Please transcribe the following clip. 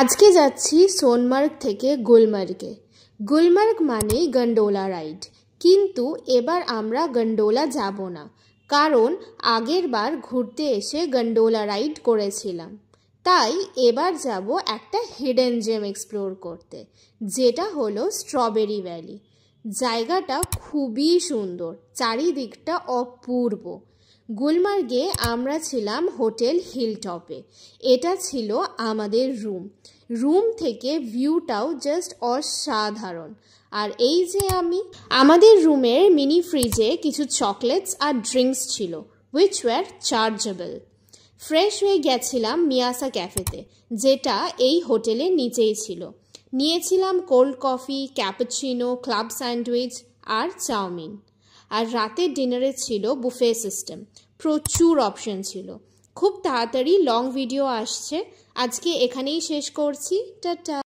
আজকে যাচ্ছি সোনমার্গ থেকে গুলমার্গে। গুলমার্গ মানেই গন্ডোলা রাইড, কিন্তু এবার আমরা গন্ডোলা যাব না, কারণ আগের বার ঘুরতে এসে গন্ডোলা রাইড করেছিলাম। তাই এবার যাব একটা হিডেন জেম এক্সপ্লোর করতে, যেটা হলো স্ট্রবেরি ভ্যালি। জায়গাটা খুবই সুন্দর, চারিদিকটা অপূর্ব। গুলমার্গে আমরা ছিলাম হোটেল হিলটপে। এটা ছিল আমাদের রুম থেকে ভিউটাও জাস্ট অসাধারণ। আর এই যে আমাদের রুমের মিনি ফ্রিজে কিছু চকলেটস আর ড্রিঙ্কস ছিল, উইচ ওয়ার চার্জেবল। ফ্রেশ হয়ে গেছিলাম মিয়াসা ক্যাফেতে, যেটা এই হোটেলের নিচেই ছিল। নিয়েছিলাম cold coffee, cappuccino, club sandwich আর চাউমিন। আর রাতের ডিনারে ছিল বুফে সিস্টেম, প্রচুর অপশন ছিল। খুব তাড়াতাড়ি লং ভিডিও আসছে, আজকে এখানেই শেষ করছি। টাটা।